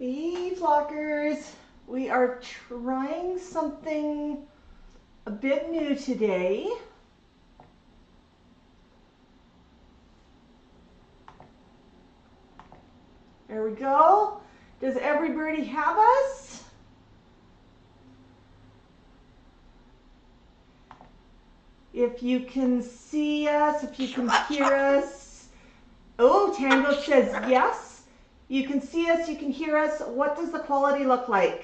Hey flockers, we are trying something a bit new today. There we go. Does everybody have us? If you can see us, if you can hear us. Oh, Tango says yes. You can see us, you can hear us. What does the quality look like?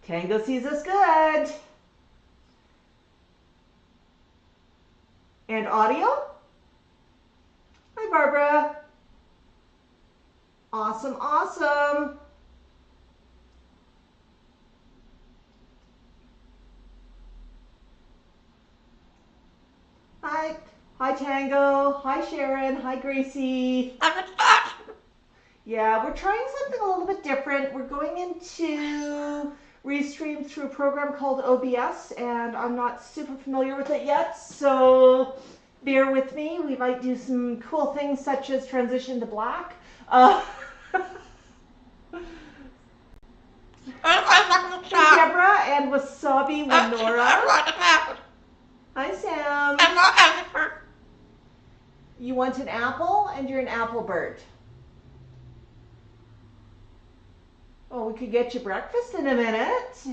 Tango sees us good. And audio? Hi, Barbara. Awesome, awesome. Hi. Hi, Tango. Hi, Sharon. Hi, Gracie. Yeah, we're trying something a little bit different. We're going into Restream through a program called OBS, and I'm not super familiar with it yet, so bear with me. We might do some cool things such as transition to black. Deborah and Wasabi Winora. Hi, Sam. You want an apple, and you're an apple bird. Oh, we could get you breakfast in a minute.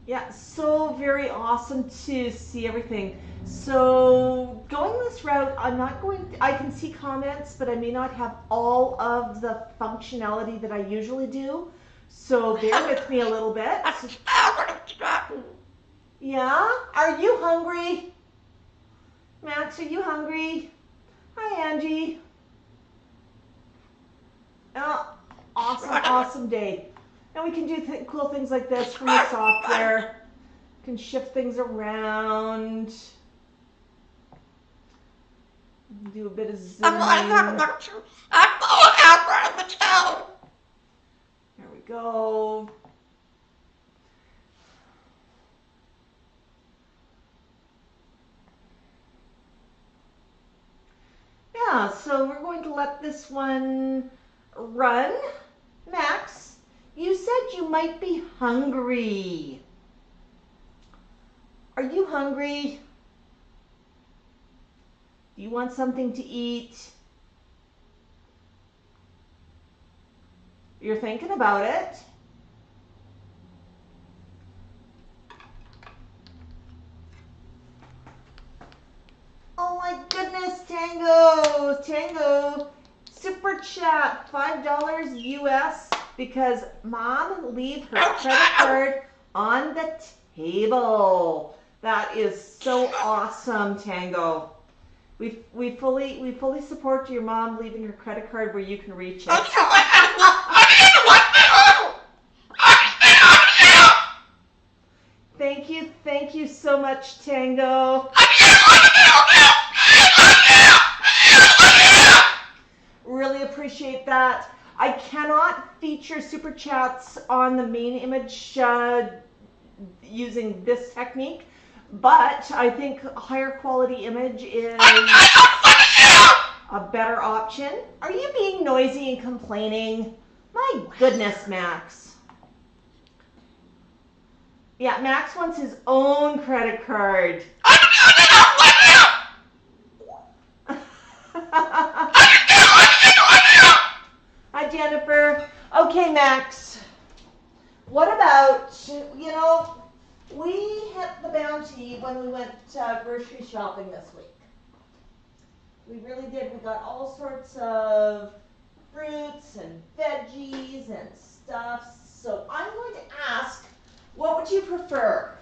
Yeah, so very awesome to see everything. So going this route, I can see comments, but I may not have all of the functionality that I usually do. So bear with me a little bit. Yeah? Are you hungry? Max, are you hungry? Hi, Angie. Oh, awesome day. And we can do cool things like this from the software. Can shift things around. Do a bit of zooming. There we go. Yeah, so we're going to let this one run. Max, you said you might be hungry. Are you hungry? Do you want something to eat? You're thinking about it. Oh my goodness, Tango, super chat, $5 US because mom leave her credit card on the table. That is so awesome, Tango. We fully support your mom leaving her credit card where you can reach it. Thank you so much, Tango. Really appreciate that. I cannot feature super chats on the main image using this technique, but I think a higher quality image is a better option. Are you being noisy and complaining? My goodness, Max. Yeah, Max wants his own credit card. Hi, Jennifer. Okay, Max. What about, we hit the bounty when we went grocery shopping this week. We really did. We got all sorts of fruits and veggies and stuff. So I'm going to ask, what would you prefer?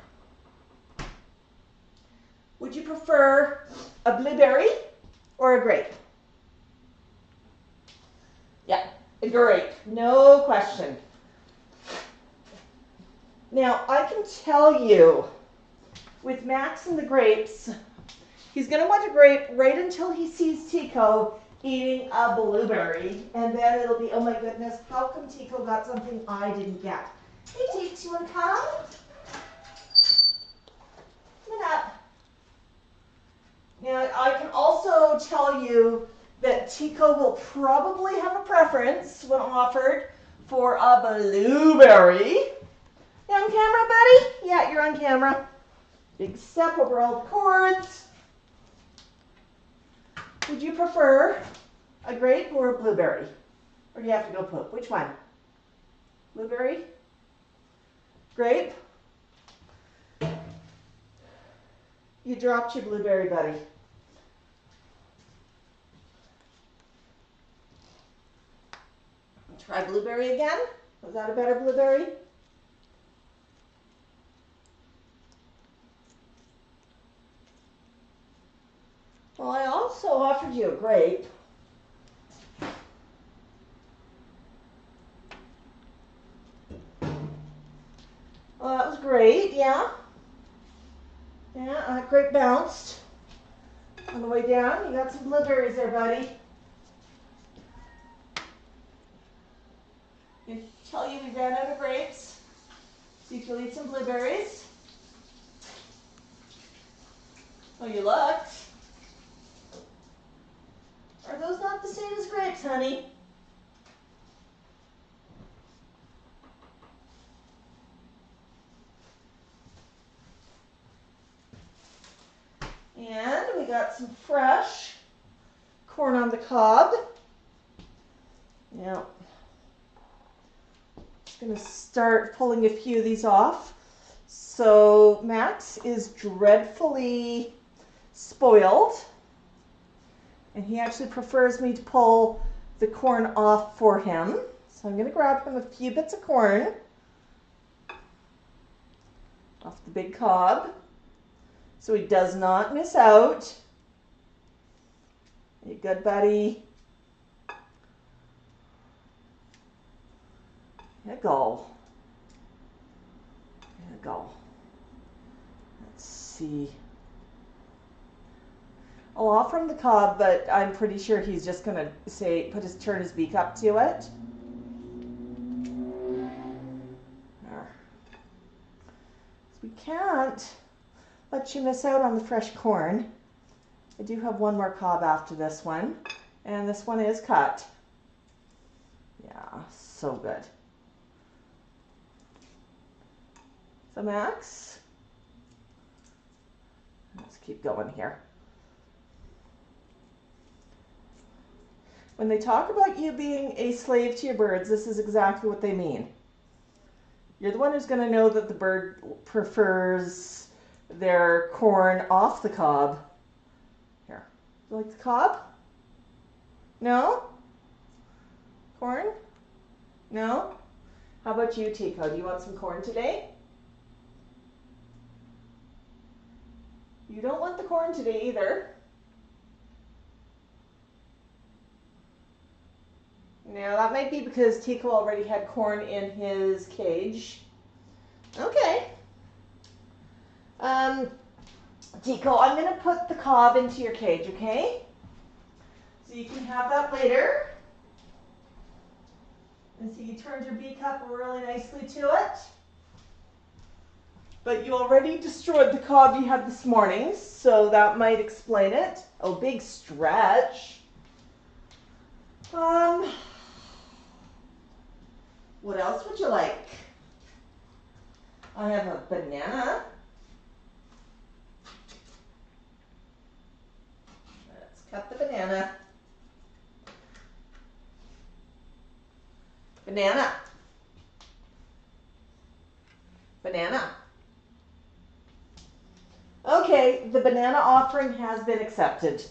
Would you prefer a blueberry or a grape? Yeah, a grape, no question. Now, I can tell you, with Max and the grapes, he's going to want a grape right until he sees Tico eating a blueberry, and then it'll be, oh my goodness, how come Tico got something I didn't get? Hey, Tico, you want to come? tell you that Tico will probably have a preference when offered for a blueberry. You on camera, buddy? Yeah, you're on camera. Big step over all the cords. Would you prefer a grape or a blueberry? Or do you have to go poop? Which one? Blueberry? Grape? You dropped your blueberry, buddy. Try blueberry again. Was that a better blueberry? Well, I also offered you a grape. Well, that was great, yeah. Yeah, grape bounced. On the way down, you got some blueberries there, buddy. I tell you we ran out of grapes. So you can eat some blueberries. Oh, you looked. Are those not the same as grapes, honey? And we got some fresh corn on the cob. Yeah. Just gonna start pulling a few of these off. So Max is dreadfully spoiled, and he actually prefers me to pull the corn off for him. So I'm gonna grab him a few bits of corn off the big cob, so he does not miss out. You good, buddy? There you go. There you go. Let's see. I'll offer him the cob, but I'm pretty sure he's just gonna turn his beak up to it. There. So we can't let you miss out on the fresh corn. I do have one more cob after this one, and this one is cut. Yeah, so good. So Max, let's keep going here. When they talk about you being a slave to your birds, this is exactly what they mean. You're the one who's going to know that the bird prefers their corn off the cob. Here, you like the cob? No? Corn? No? How about you, Tico? Do you want some corn today? You don't want the corn today either. Now that might be because Tico already had corn in his cage. Okay. Tico, I'm going to put the cob into your cage, okay? So you can have that later. And so you turned your beak up really nicely to it. But you already destroyed the cob you had this morning, so that might explain it. Oh, big stretch. What else would you like? I have a banana. Let's cut the banana. Banana. Banana. Okay, the banana offering has been accepted.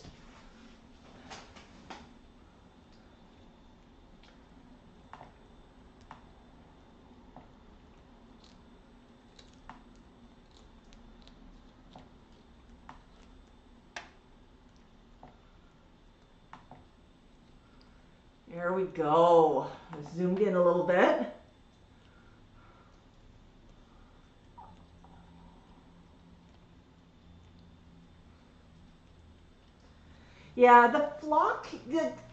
There we go. I zoomed in a little bit. Yeah, the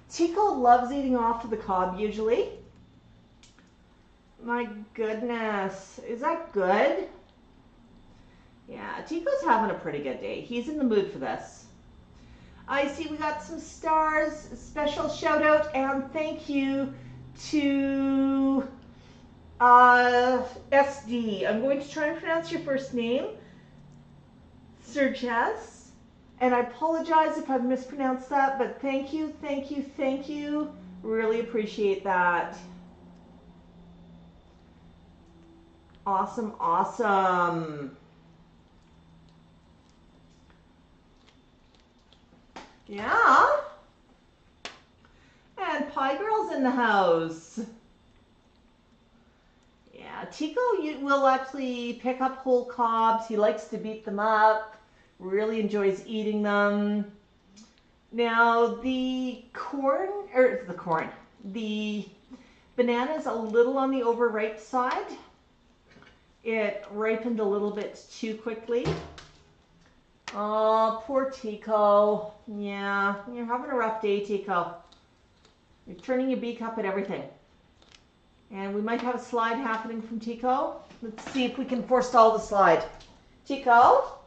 Tico loves eating off to the cob usually. My goodness, is that good? Yeah, Tico's having a pretty good day. He's in the mood for this. I see we got some stars. Special shout out and thank you to SD. I'm going to try and pronounce your first name, Sir Jess. And I apologize if I've mispronounced that, but thank you, thank you, thank you. Really appreciate that. Awesome, awesome. Yeah. And Pie Girl's in the house. Yeah, Tico will actually pick up whole cobs. He likes to beat them up. Really enjoys eating them. Now the banana is a little on the overripe side. It ripened a little bit too quickly. Oh, poor Tico. Yeah, you're having a rough day, Tico. You're turning your beak up at everything. And we might have a slide happening from Tico. Let's see if we can forestall the slide. Tico,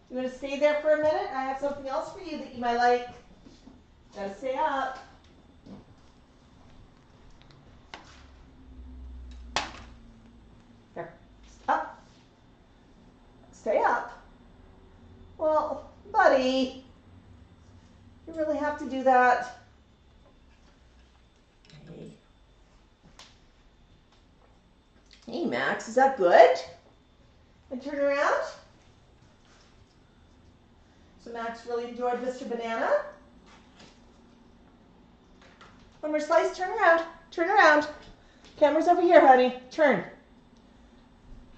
you want to stay there for a minute? I have something else for you that you might like. Gotta stay up. There. Up. Stay up. Well, buddy, you really have to do that. Hey, Max, is that good? And turn around. So Max really enjoyed Mr. Banana. One more slice, turn around, turn around. Camera's over here, honey, turn.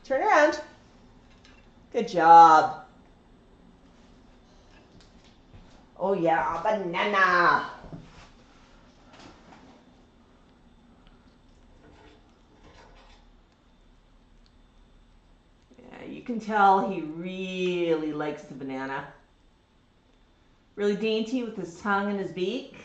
Turn around. Good job. Oh yeah, banana. Yeah, you can tell he really likes the banana. Really dainty with his tongue and his beak.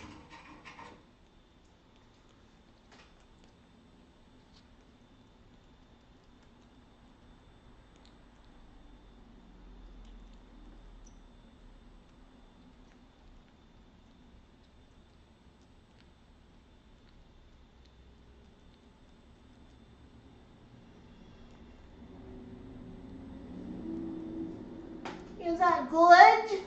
Is that good?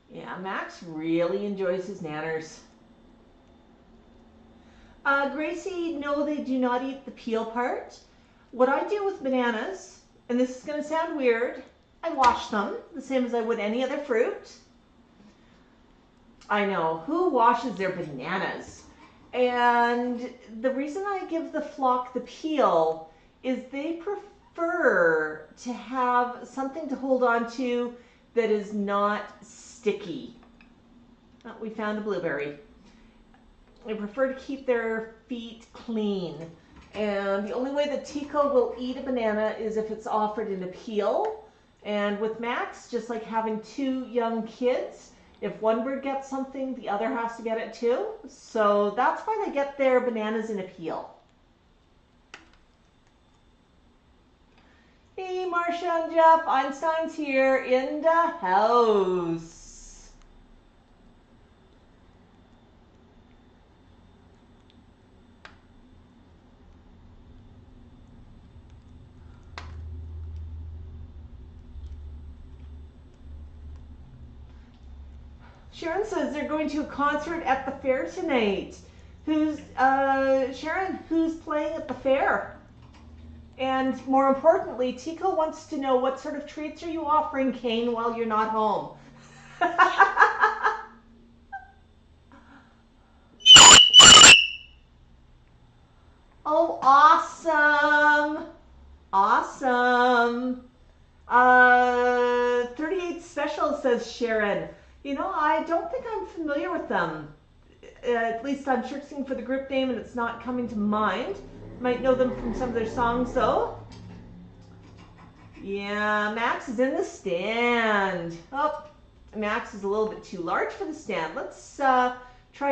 Yeah, Max really enjoys his nanners. Gracie, no, they do not eat the peel part. What I do with bananas, and this is going to sound weird, I wash them the same as I would any other fruit. I know, who washes their bananas? And the reason I give the flock the peel is they prefer to have something to hold on to that is not sticky. Oh, we found a blueberry. They prefer to keep their feet clean. And the only way that Tico will eat a banana is if it's offered in a peel. And with Max, just like having two young kids, if one bird gets something, the other has to get it too. So that's why they get their bananas in a peel. Hey, Marcia and Jeff, Einstein's here in the house. Sharon says they're going to a concert at the fair tonight. Sharon, who's playing at the fair? And more importantly, Tico wants to know what sort of treats are you offering Kane while you're not home? Oh, awesome. Awesome. 38 Special, says Sharon. You know, I don't think I'm familiar with them. At least I'm searching for the group name and it's not coming to mind. Might know them from some of their songs though. Yeah, Max is in the stand. Oh, Max is a little bit too large for the stand. Let's try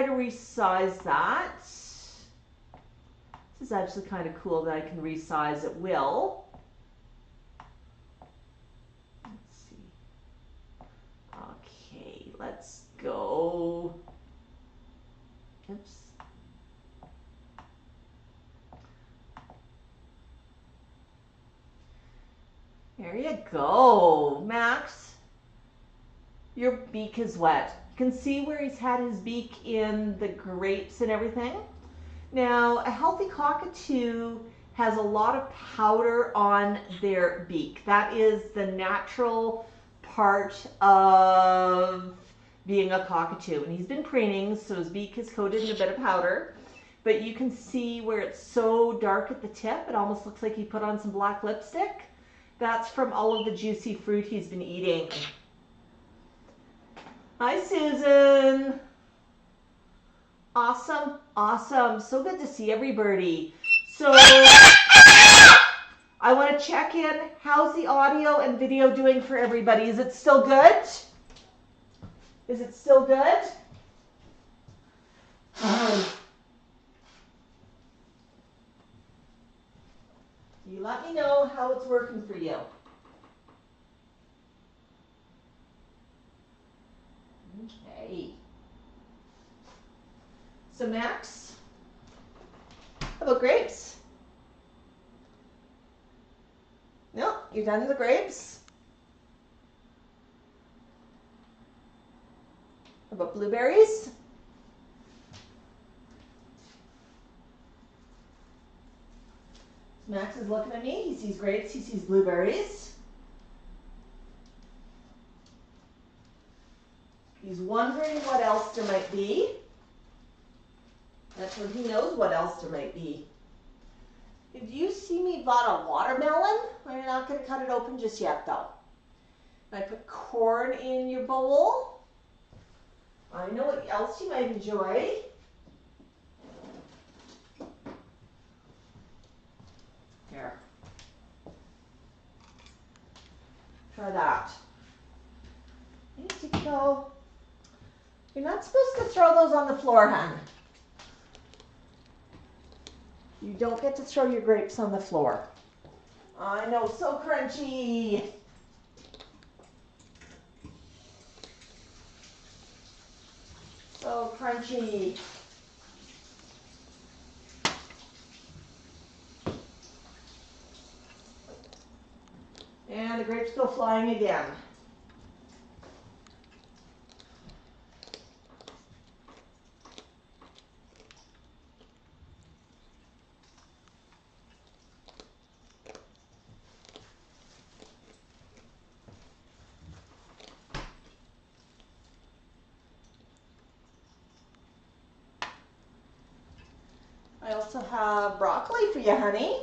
to resize that. This is actually kind of cool that I can resize at will. Let's see. Okay, let's go. Oops. There you go, Max. Your beak is wet. You can see where he's had his beak in the grapes and everything. Now, a healthy cockatoo has a lot of powder on their beak. That is the natural part of being a cockatoo. And he's been preening, so his beak is coated in a bit of powder. But you can see where it's so dark at the tip, it almost looks like he put on some black lipstick. That's from all of the juicy fruit he's been eating. Hi, Susan. Awesome, awesome. So good to see everybody. So I want to check in. How's the audio and video doing for everybody? Is it still good? Is it still good? You let me know how it's working for you. Okay. So Max, how about grapes? No, you're done with the grapes? How about blueberries? Max is looking at me. He sees grapes, he sees blueberries. He's wondering what else there might be. That's when he knows what else there might be. Did you see me bought a watermelon? We're not going to cut it open just yet, though. I put corn in your bowl. I know what else you might enjoy. Here. Try that. Hey, Tico. You're not supposed to throw those on the floor, hon. You don't get to throw your grapes on the floor. I know, so crunchy. So crunchy. And the grapes go flying again. I also have broccoli for you, honey.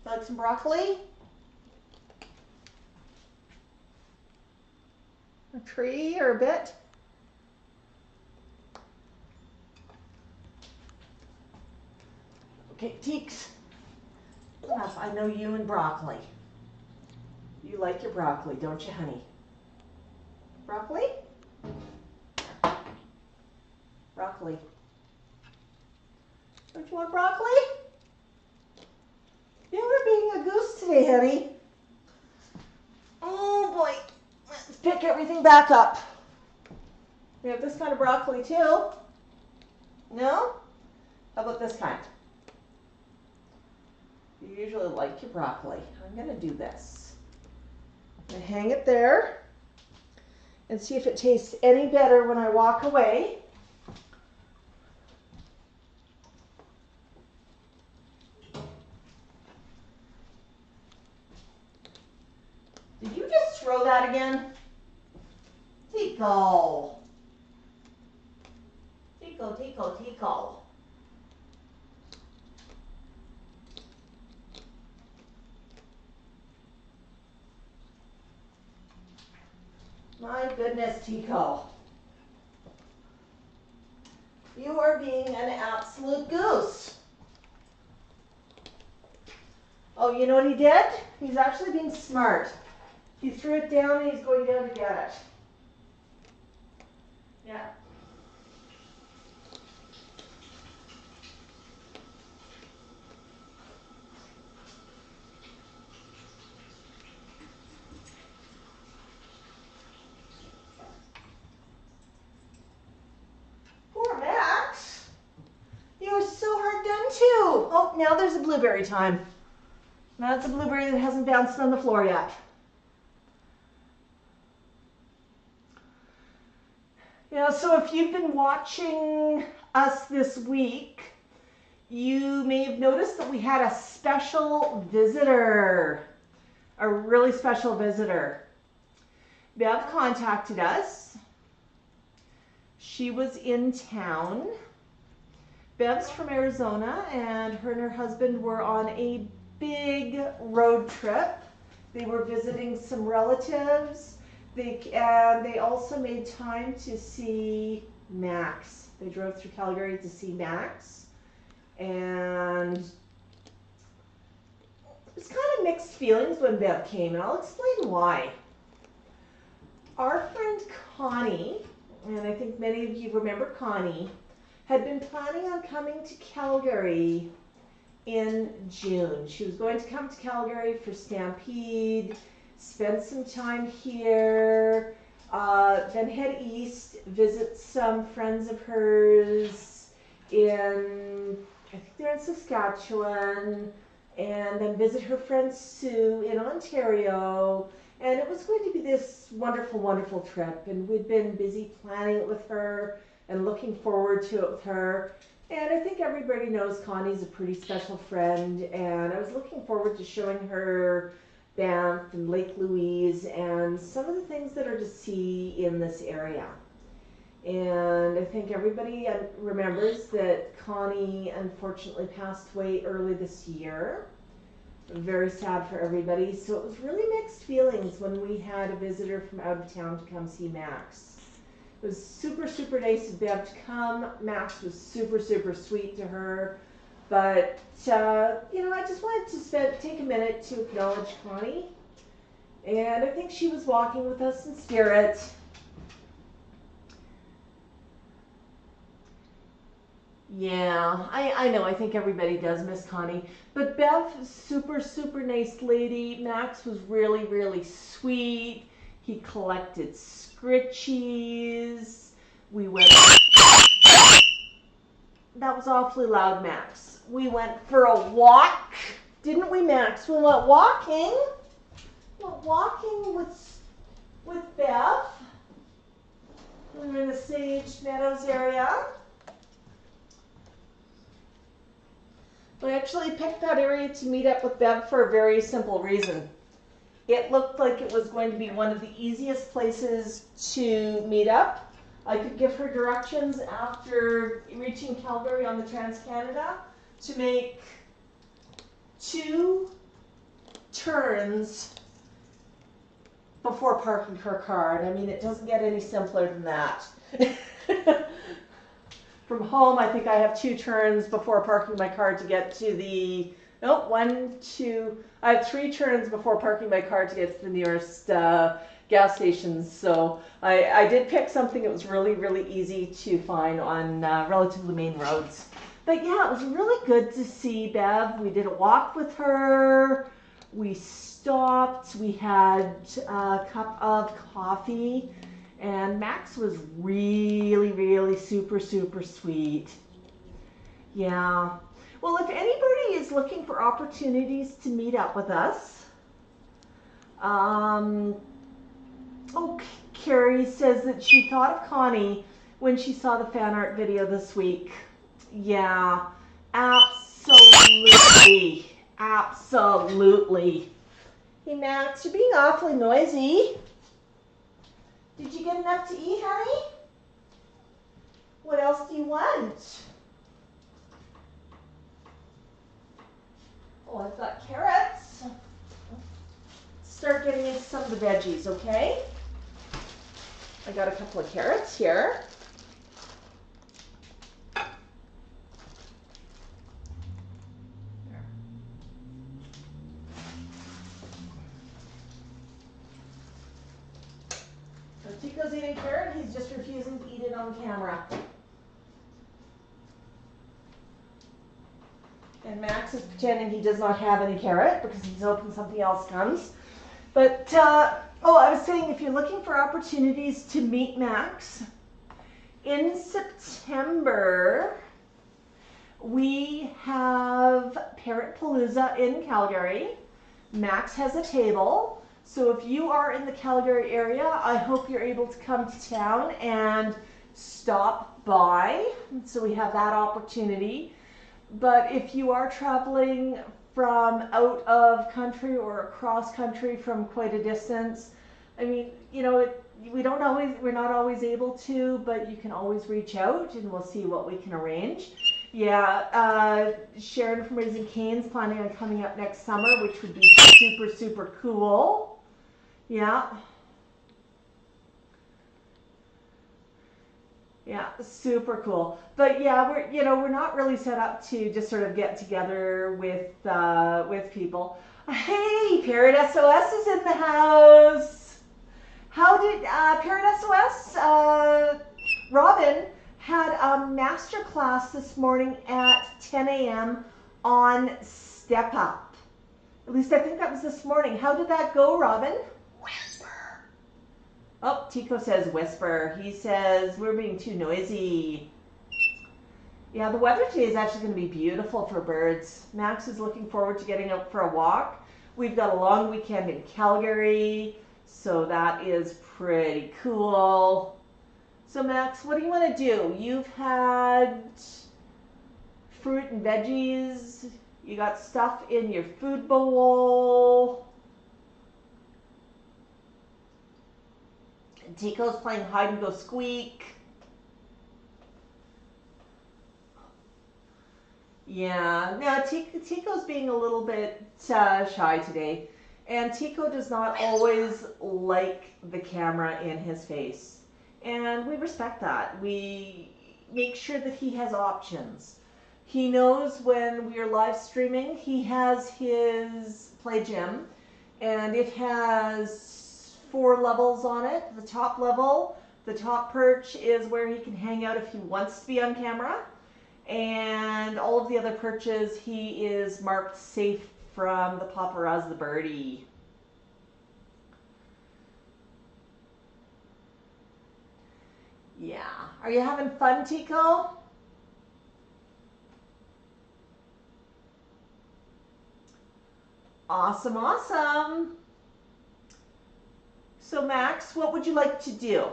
Like some broccoli? A tree or a bit? Okay, Teeks. Enough. I know you and broccoli. You like your broccoli, don't you, honey? Broccoli? Broccoli. Don't you want broccoli? You were being a goose today, honey. Oh boy. Let's pick everything back up. We have this kind of broccoli too. No? How about this kind? You usually like your broccoli. I'm going to do this. I'm going to hang it there and see if it tastes any better when I walk away. Did you just throw that again? Tico. Tico, Tico, Tico. My goodness, Tico. You are being an absolute goose. Oh, you know what he did? He's actually being smart. He threw it down and he's going down to get it. Yeah. now there's a blueberry time. That's a blueberry that hasn't bounced on the floor yet. Yeah, so if you've been watching us this week, you may have noticed that we had a special visitor, a really special visitor. Bev contacted us. She was in town. Bev's from Arizona, and her husband were on a big road trip. They were visiting some relatives. They also made time to see Max. They drove through Calgary to see Max. And it was kind of mixed feelings when Bev came, and I'll explain why. Our friend Connie, and I think many of you remember Connie, had been planning on coming to Calgary in June. She was going to come to Calgary for Stampede, spend some time here, then head east, visit some friends of hers in, I think they're in Saskatchewan, and then visit her friend Sue in Ontario. And it was going to be this wonderful, wonderful trip. And we'd been busy planning it with her and looking forward to it with her. And I think everybody knows Connie's a pretty special friend. And I was looking forward to showing her Banff and Lake Louise and some of the things that are to see in this area. And I think everybody remembers that Connie unfortunately passed away early this year. Very sad for everybody. So it was really mixed feelings when we had a visitor from out of town to come see Max. It was super, super nice of Bev to come. Max was super, super sweet to her. But, you know, I just wanted to take a minute to acknowledge Connie. And I think she was walking with us in spirit. Yeah, I know. I think everybody does miss Connie. But Bev, super, super nice lady. Max was really, really sweet. He collected scritchies. We went... That was awfully loud, Max. We went for a walk. Didn't we, Max? We went walking. We went walking with Bev. We were in the Sage Meadows area. We actually picked that area to meet up with Bev for a very simple reason. It looked like it was going to be one of the easiest places to meet up. I could give her directions after reaching Calgary on the Trans-Canada to make 2 turns before parking her car. And I mean, it doesn't get any simpler than that. From home, I think I have 2 turns before parking my car to get to the, I have 3 turns before parking my car to get to the nearest gas stations. So I did pick something that was really, really easy to find on relatively main roads. But yeah, it was really good to see Bev. We did a walk with her. We stopped. We had a cup of coffee. And Max was really, really super, super sweet. Yeah. Well, if anybody is looking for opportunities to meet up with us, Carrie says that she thought of Connie when she saw the fan art video this week. Yeah, absolutely. Absolutely. Hey, Max, you're being awfully noisy. Did you get enough to eat, honey? What else do you want? Oh, I've got carrots. Start getting into some of the veggies, okay? I got a couple of carrots here. Tico's eating carrot, he's just refusing to eat it on camera. And Max is pretending he does not have any carrot because he's hoping something else comes. But, I was saying if you're looking for opportunities to meet Max, in September, We have Parrot Palooza in Calgary. Max has a table. So if you are in the Calgary area, I hope you're able to come to town and stop by. So we have that opportunity. But if you are traveling from out of country or across country from quite a distance, I mean, you know, we're not always able to, but you can always reach out and we'll see what we can arrange. Yeah, Sharon from Raising Cane's planning on coming up next summer, which would be super, super cool. Yeah. Yeah, super cool. But yeah, we're not really set up to just sort of get together with people. Hey, Parrot SOS is in the house. How did Parrot SOS? Robin had a master class this morning at 10 a.m. on Step Up. At least I think that was this morning. How did that go, Robin? Whisper. Oh, Tico says whisper. He says we're being too noisy. Yeah, the weather today is actually going to be beautiful for birds. Max is looking forward to getting out for a walk. We've got a long weekend in Calgary, so that is pretty cool. So Max, what do you want to do? You've had fruit and veggies. You got stuff in your food bowl. Tico's playing hide and go squeak. Yeah, no, Tico's being a little bit shy today. And Tico does not always like the camera in his face. And we respect that. We make sure that he has options. He knows when we are live streaming, he has his play gym, and it has 4 levels on it. The top level, the top perch is where he can hang out if he wants to be on camera. And all of the other perches, he is marked safe from the paparazzi, the birdie. Yeah. Are you having fun, Tico? Awesome, awesome. So Max, what would you like to do?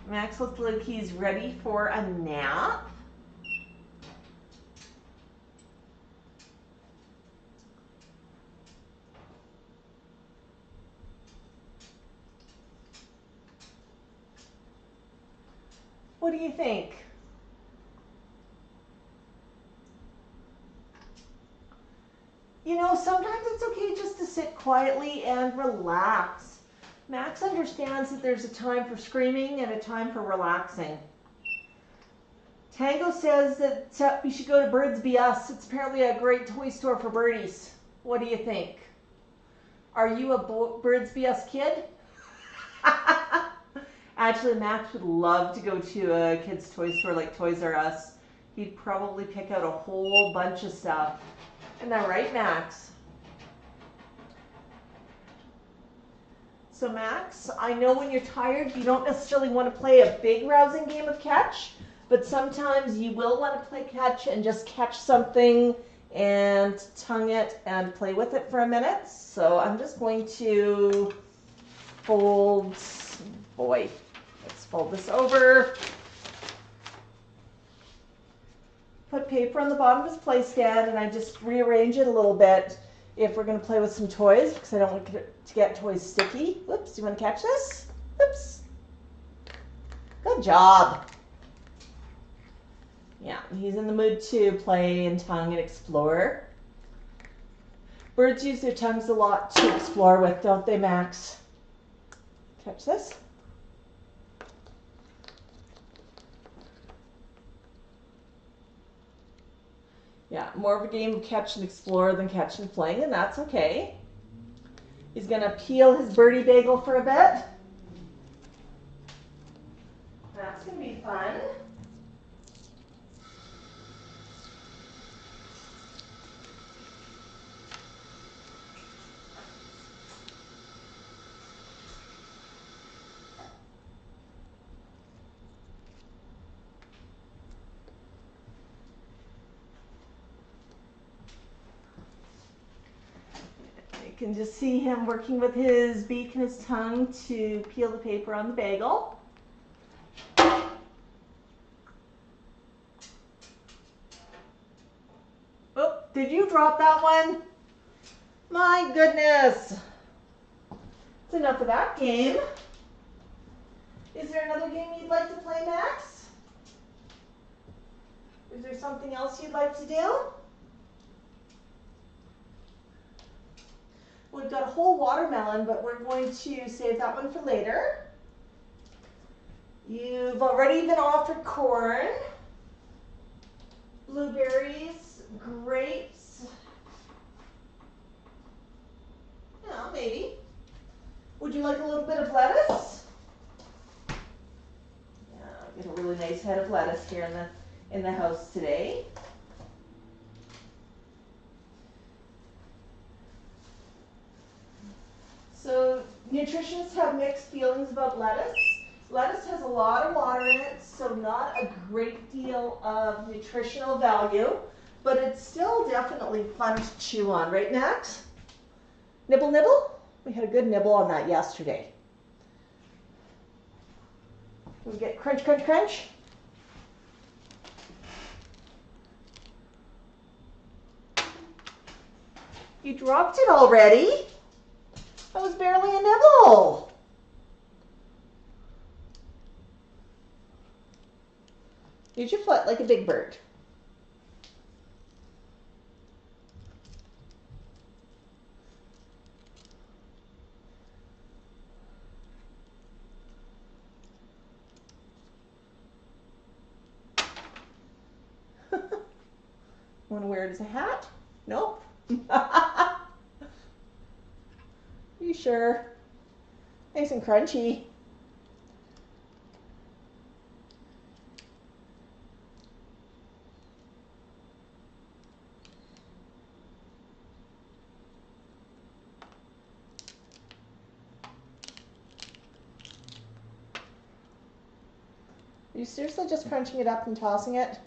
Max looks like he's ready for a nap. What do you think? You know, sometimes it's okay just to sit quietly and relax. Max understands that there's a time for screaming and a time for relaxing. Tango says that we should go to Birds Be Us. It's apparently a great toy store for birdies. What do you think? Are you a Birds Be Us kid? Actually, Max would love to go to a kid's toy store like Toys R Us. He'd probably pick out a whole bunch of stuff. Isn't that right, Max? So Max, I know when you're tired, you don't necessarily want to play a big rousing game of catch, but sometimes you will want to play catch and just catch something and tongue it and play with it for a minute. So I'm just going to fold, let's fold this over. Put paper on the bottom of his play stand, and I just rearrange it a little bit if we're going to play with some toys, because I don't want to get toys sticky. Whoops, do you want to catch this? Whoops. Good job. Yeah, he's in the mood to play and tongue and explore. Birds use their tongues a lot to explore with, don't they, Max? Catch this. Yeah, more of a game of catch and explore than catch and fling, and that's okay. He's going to peel his birdie bagel for a bit. That's going to be fun. can just see him working with his beak and his tongue to peel the paper on the bagel. Oh, did you drop that one? My goodness. That's enough of that game. Is there another game you'd like to play, Max? Is there something else you'd like to do? We've got a whole watermelon, but we're going to save that one for later. You've already been offered corn, blueberries, grapes. Yeah, maybe. Would you like a little bit of lettuce? Yeah, get a really nice head of lettuce here in the house today. So nutritionists have mixed feelings about lettuce. Lettuce has a lot of water in it, so not a great deal of nutritional value, but it's still definitely fun to chew on, right, Max? Nibble, nibble? We had a good nibble on that yesterday. We get crunch, crunch, crunch. You dropped it already? That was barely a nibble. Use your foot like a big bird. Want to wear it as a hat? Nope. You sure? Nice and crunchy. Are you seriously just crunching it up and tossing it?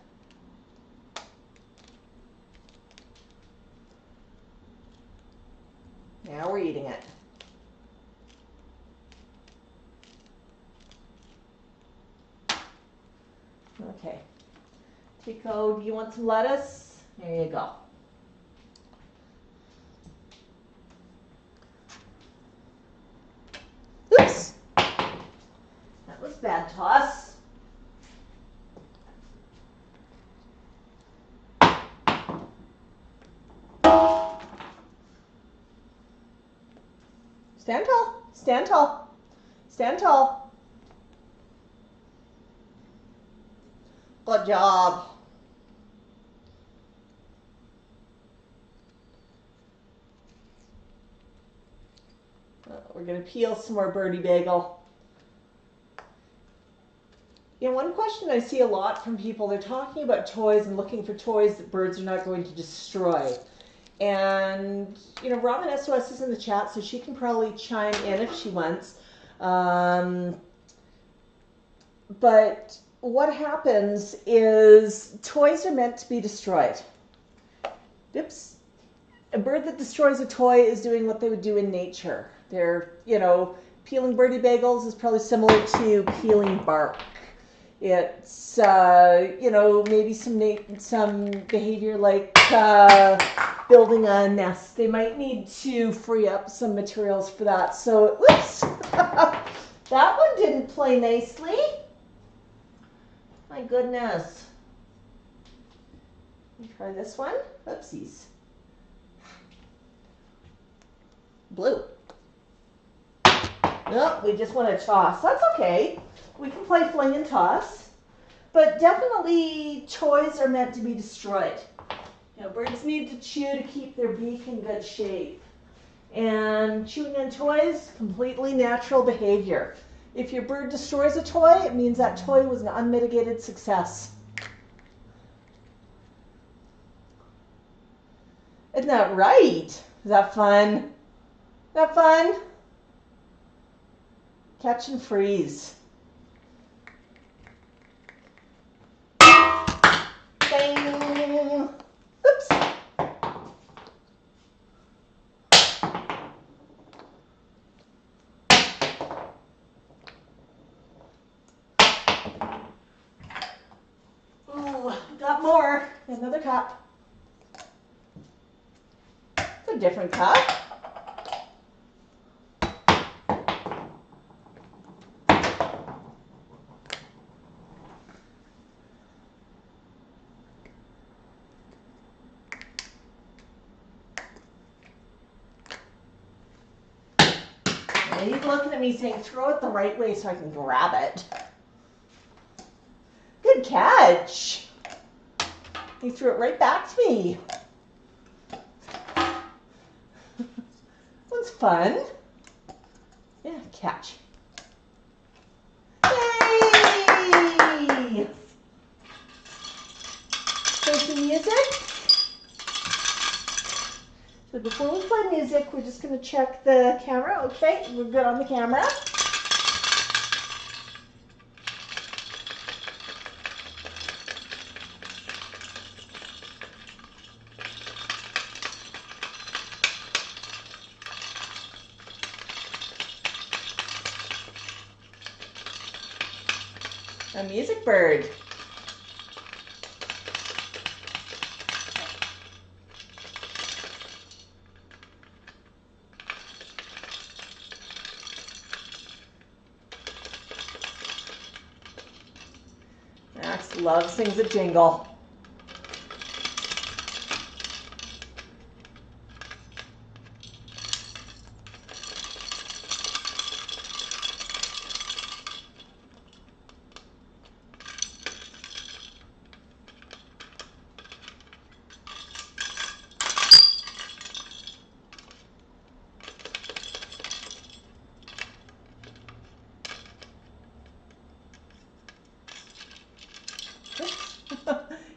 Now we're eating it. Okay. Tico, do you want some lettuce? There you go. Oops. That was bad toss. Stand tall, stand tall, stand tall. Good job. We're going to peel some more birdie bagel. You know, one question I see a lot from people, they're talking about toys and looking for toys that birds are not going to destroy. And, you know, Robin SOS is in the chat, so she can probably chime in if she wants. But what happens is toys are meant to be destroyed. Oops. A bird that destroys a toy is doing what they would do in nature. They're, you know, peeling birdie bagels is probably similar to peeling bark. It's, you know, maybe some behavior like building a nest. They might need to free up some materials for that. So, whoops, that one didn't play nicely. My goodness. Let me try this one. Oopsies. Blue. No, we just want to toss. That's okay. We can play fling and toss. But definitely toys are meant to be destroyed. You know, birds need to chew to keep their beak in good shape. And chewing on toys, completely natural behavior. If your bird destroys a toy, it means that toy was an unmitigated success. Isn't that right? Is that fun? Is that fun? Catch and freeze. Bang. Oops. cup. It's a different cup. And he's looking at me saying, throw it the right way so I can grab it. Good catch. He threw it right back to me. That's fun. Yeah, catch. Yay! Play some music. So before we play music, we're just going to check the camera. Okay, we're good on the camera. A music bird. Max loves sings a jingle.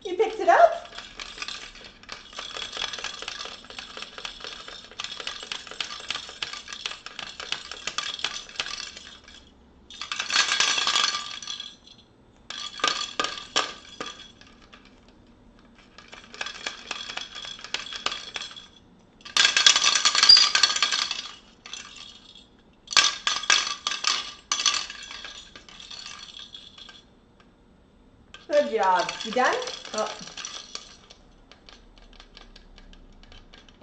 You picked it up? Good job. You done? Oh.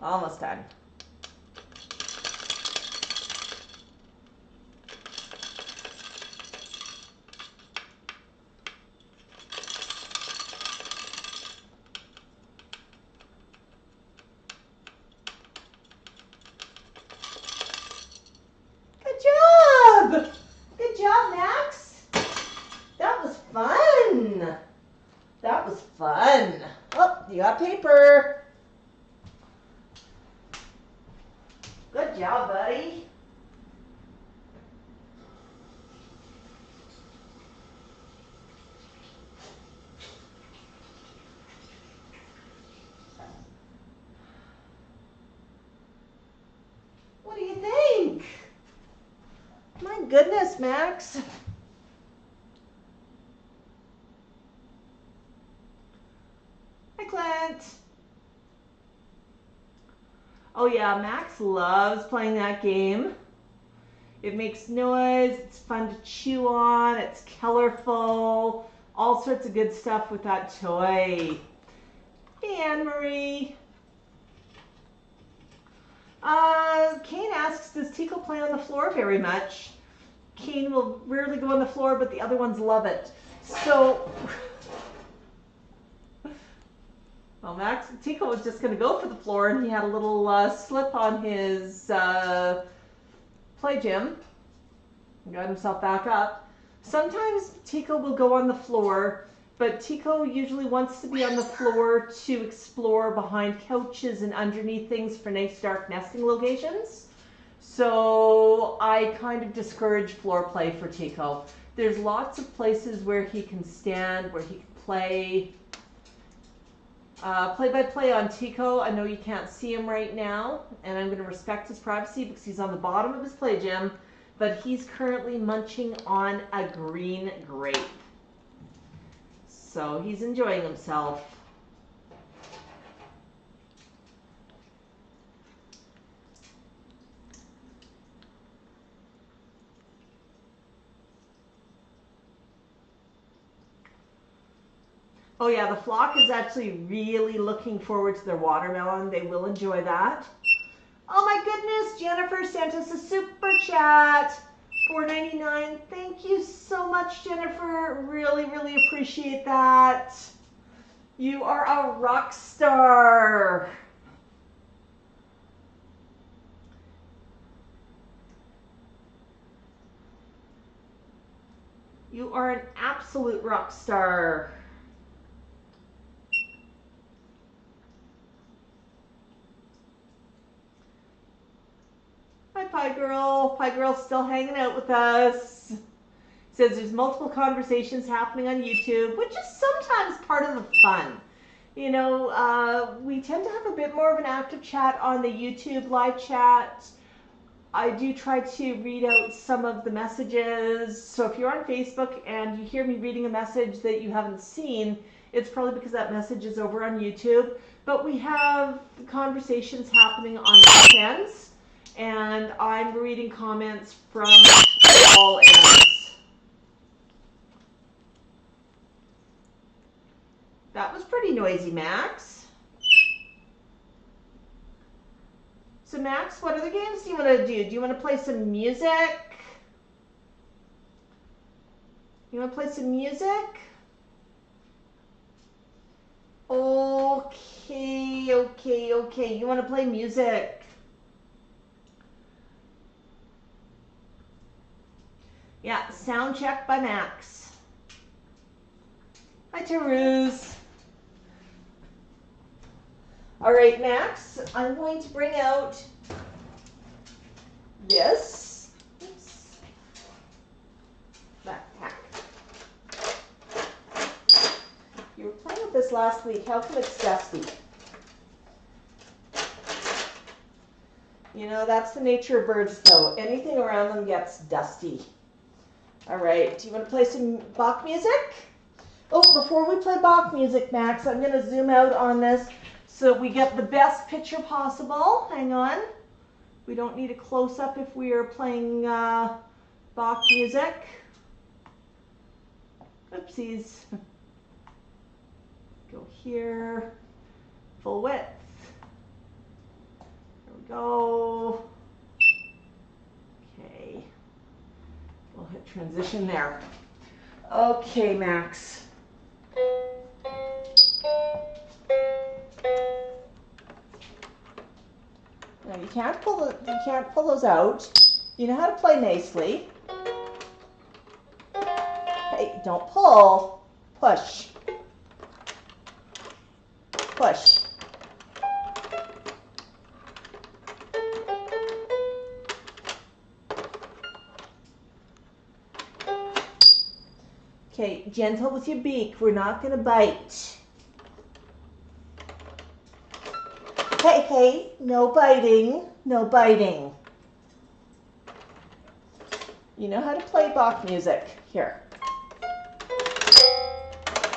Almost done. Good job! Good job, Max. That was fun. That was fun. Oh, you got paper. Good job, buddy. What do you think? My goodness, Max. Hi, Clint. Oh yeah, Max loves playing that game. It makes noise, it's fun to chew on, it's colorful, all sorts of good stuff with that toy. Hey, Anne-Marie. Kane asks, does Tico play on the floor very much? Kane will rarely go on the floor, but the other ones love it. So, well, Tico was just going to go for the floor, and he had a little slip on his play gym. Got himself back up. Sometimes Tico will go on the floor, but Tico usually wants to be on the floor to explore behind couches and underneath things for nice dark nesting locations. So I kind of discourage floor play for Tico. There's lots of places where he can stand, where he can play. Play-by-play on Tico. I know you can't see him right now, and I'm going to respect his privacy because he's on the bottom of his play gym, but he's currently munching on a green grape. So he's enjoying himself. Oh yeah, the flock is actually really looking forward to their watermelon. They will enjoy that. Oh my goodness, Jennifer sent us a super chat. $4.99. Thank you so much, Jennifer. Really, really appreciate that. You are a rock star. You are an absolute rock star. Hi, Pie Girl. Pie Girl's still hanging out with us. Says there's multiple conversations happening on YouTube, which is sometimes part of the fun. You know, we tend to have a bit more of an active chat on the YouTube live chat. I do try to read out some of the messages. So if you're on Facebook and you hear me reading a message that you haven't seen, it's probably because that message is over on YouTube. But we have conversations happening on both ends, and I'm reading comments from all ends. That was pretty noisy, Max. So Max, what other games do you want to do? Do you want to play some music? You want to play some music? Okay. You want to play music? Yeah, sound check by Max. Hi, Taruse. All right, Max, I'm going to bring out this backpack. You were playing with this last week. How come it's dusty? You know, that's the nature of birds, though. Anything around them gets dusty. All right, do you want to play some Bach music? Oh, before we play Bach music, Max, I'm going to zoom out on this so we get the best picture possible. Hang on. We don't need a close-up if we are playing Bach music. Oopsies. Go here. Full width. There we go. Okay. We'll hit transition there. Okay, Max. Now you can't pull those out. You know how to play nicely. Hey, don't pull. Push. Push. Okay, gentle with your beak. We're not going to bite. Hey, no biting. No biting. You know how to play Bach music. Here.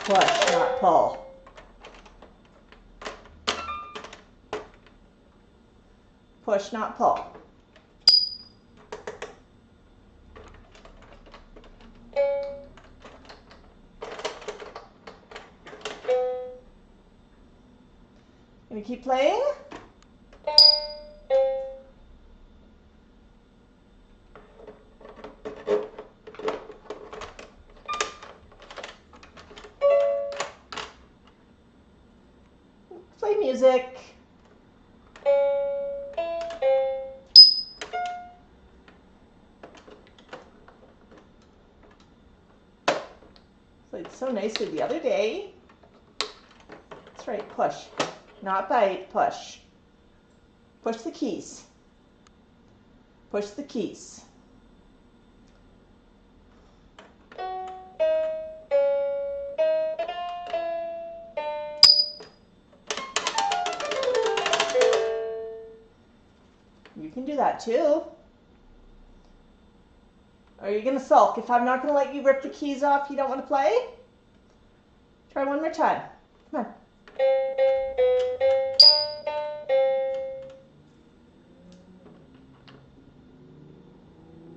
Push, not pull. Push, not pull. Gonna keep playing? Play music. Played so nicely the other day. That's right, push. Not bite, push. Push the keys. Push the keys. You can do that too. Or are you going to sulk? If I'm not going to let you rip the keys off, you don't want to play? Try one more time. Come on.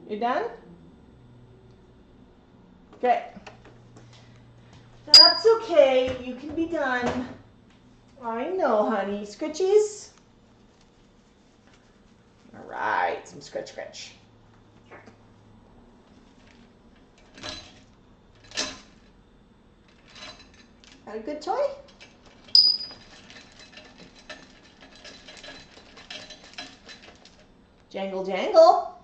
You done? Okay. That's okay. You can be done. I know, honey. Scritchies? All right, some scritch scritch. Got a good toy? Jangle, jangle.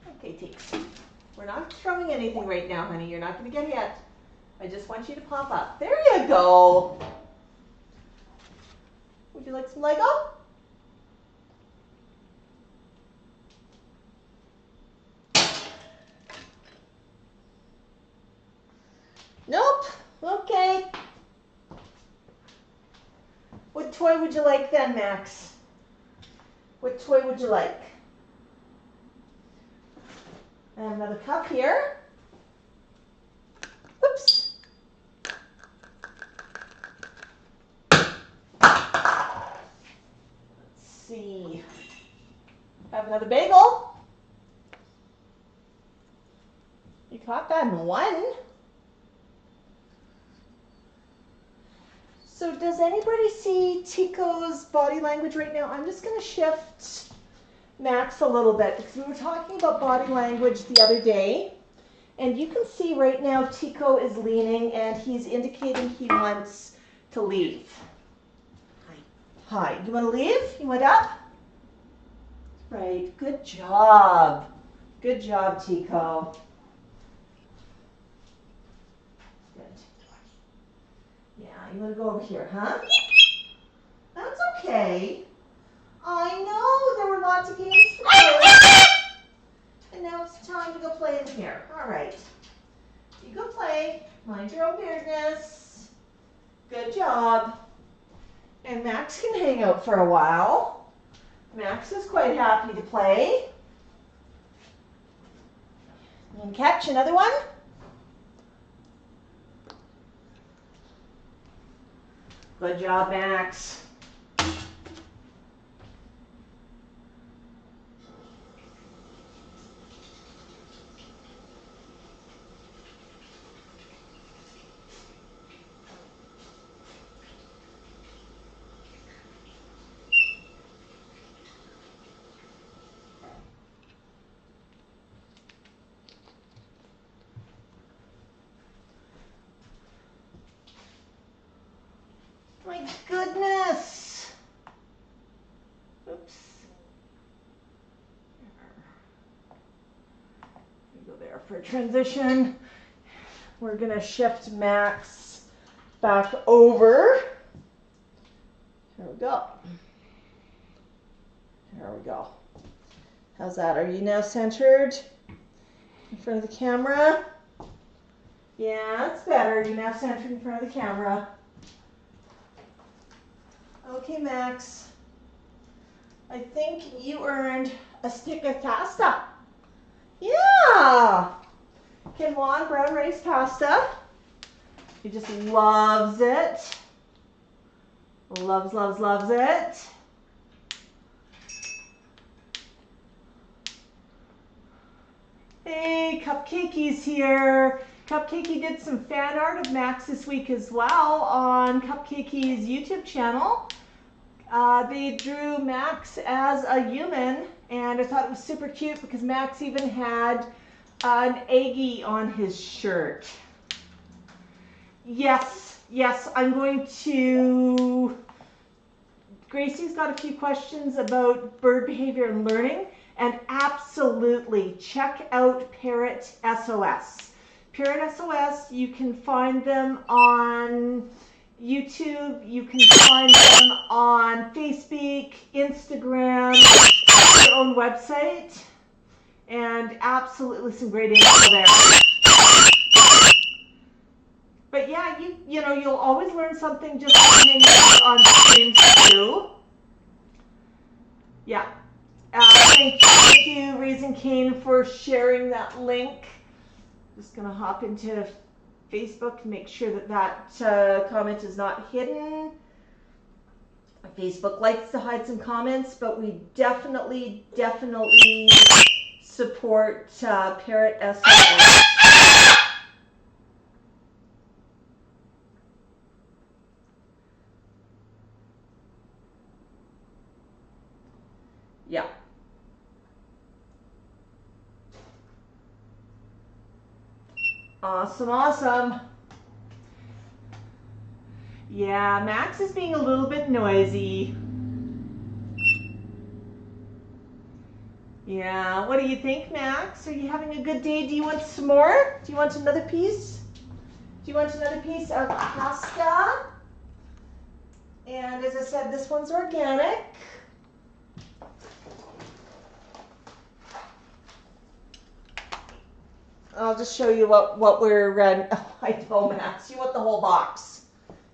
Okay, Teeks. We're not throwing anything right now, honey. You're not going to get hit. I just want you to pop up. There you go. Would you like some Lego? Nope. Okay. What toy would you like then, Max? What toy would you like? I have another cup here. Oops. Let's see. I have another bagel. You caught that in one. So does anybody see Tico's body language right now? I'm just going to shift Max a little bit because we were talking about body language the other day. And you can see right now Tico is leaning and he's indicating he wants to leave. Hi. You want to leave? You want up? Right. Good job. Good job, Tico. Yeah, you want to go over here, huh? That's okay. I know there were lots of games to play. And now it's time to go play in here. All right. You go play. Mind your own business. Good job. And Max can hang out for a while. Max is quite happy to play. You can catch another one. Good job, Max. My goodness. Oops. Go there for a transition. We're going to shift Max back over. There we go. There we go. How's that? Are you now centered in front of the camera? Yeah, that's better. You're now centered in front of the camera. Okay, Max. I think you earned a stick of pasta. Yeah! Kim Wan brown rice pasta. He just loves it. Loves, loves, loves it. Hey, Cupcakey's here. Cupcakey did some fan art of Max this week as well on Cupcakey's YouTube channel. They drew Max as a human, and I thought it was super cute because Max even had an eggie on his shirt. Yes, I'm going to... Gracie's got a few questions about bird behavior and learning, and absolutely check out Parrot SOS. Parrot SOS, you can find them on YouTube, you can find them on Facebook, Instagram, their own website, and absolutely some great info there. But yeah, you know, you'll always learn something just by hanging out on streams too. Yeah. Thank you, Raising Cane, for sharing that link. Just going to hop into Facebook and make sure that comment is not hidden. Facebook likes to hide some comments, but we definitely support Parrot SOS. Yeah. Awesome, awesome. Yeah, Max is being a little bit noisy. Yeah, what do you think, Max? Are you having a good day? Do you want some more? Do you want another piece? Do you want another piece of pasta? And as I said, this one's organic. I'll just show you what we're, I know, Max, you want the whole box.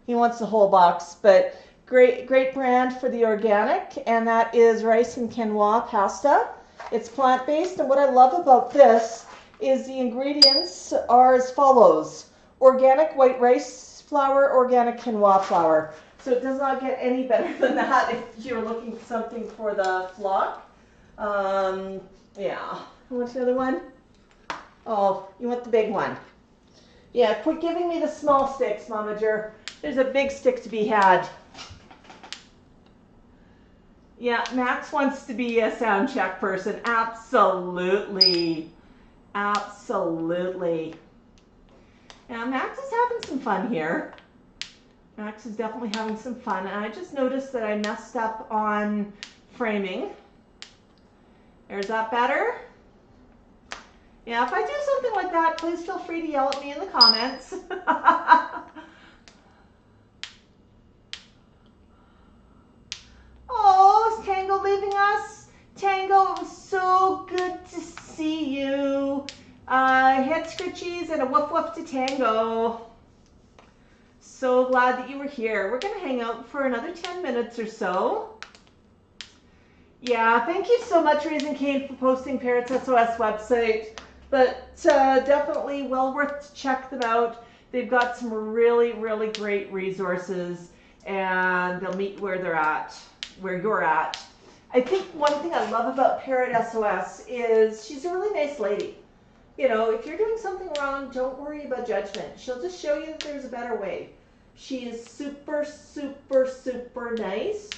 He wants the whole box, but great brand for the organic, and that is rice and quinoa pasta. It's plant-based, and what I love about this is the ingredients are as follows. Organic white rice flour, organic quinoa flour. So it does not get any better than that if you're looking for something for the flock. Yeah. You want another one? Oh, you want the big one. Yeah, quit giving me the small sticks, Momager. There's a big stick to be had. Yeah, Max wants to be a sound check person. Absolutely. Absolutely. Yeah, Max is having some fun here. Max is definitely having some fun. And I just noticed that I messed up on framing. There's that better. Yeah, if I do something like that, please feel free to yell at me in the comments. Oh, is Tango leaving us? Tango, it was so good to see you. Head scritchies and a woof woof to Tango. So glad that you were here. We're going to hang out for another 10 minutes or so. Yeah, thank you so much, Raising Cane, for posting Parrot's SOS website. But definitely well worth to check them out. They've got some really, really great resources, and they'll meet where they're at, where you're at. I think one thing I love about Parrot SOS is she's a really nice lady. You know, if you're doing something wrong, don't worry about judgment. She'll just show you that there's a better way. She is super, super, super nice.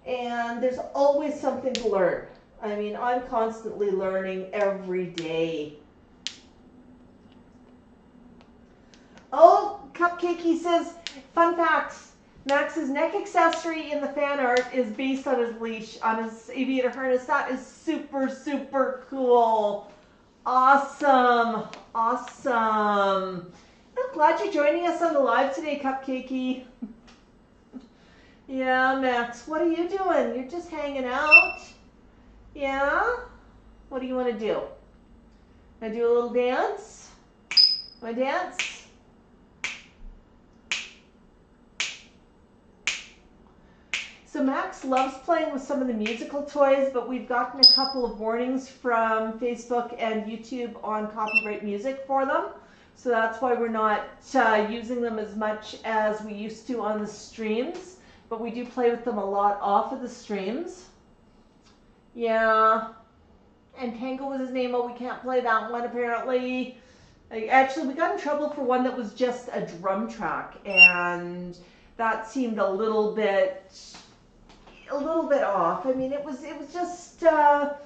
And there's always something to learn. I mean, I'm constantly learning every day. Oh, Cupcakey says, fun fact, Max's neck accessory in the fan art is based on his leash, on his aviator harness. That is super, super cool. Awesome. Awesome. I'm glad you're joining us on the live today, Cupcakey. Yeah, Max, what are you doing? You're just hanging out. Yeah? What do you want to do? Want to do a little dance? Want to dance? So Max loves playing with some of the musical toys, but we've gotten a couple of warnings from Facebook and YouTube on copyright music for them. So that's why we're not using them as much as we used to on the streams. But we do play with them a lot off of the streams. Yeah. And Tango was his name. Oh, we can't play that one apparently. Actually, we got in trouble for one that was just a drum track, and that seemed a little bit off. I mean, it was just a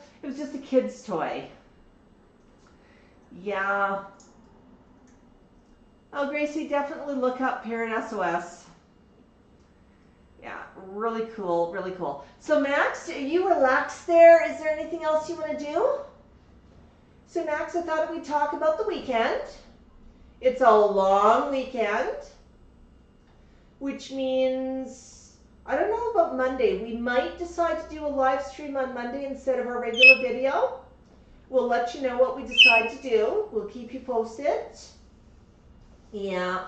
kid's toy. Yeah. Oh, Gracie, definitely look up Parrot SOS. Yeah, really cool, really cool. So Max, are you relaxed there? Is there anything else you want to do? So Max, I thought we'd talk about the weekend. It's a long weekend, which means, I don't know about Monday. We might decide to do a live stream on Monday instead of our regular video. We'll let you know what we decide to do. We'll keep you posted. Yeah.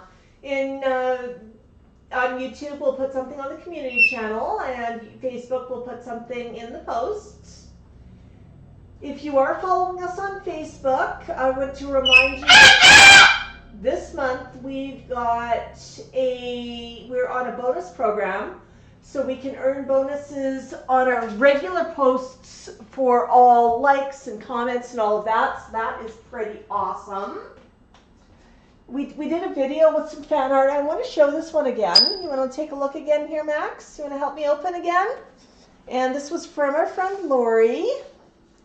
On YouTube, we'll put something on the community channel, and Facebook will put something in the posts. If you are following us on Facebook, I want to remind you that this month we're on a bonus program so we can earn bonuses on our regular posts for all likes and comments and all of that. So that is pretty awesome. We did a video with some fan art. I want to show this one again. You want to take a look again here, Max? You want to help me open again? And this was from our friend Lori.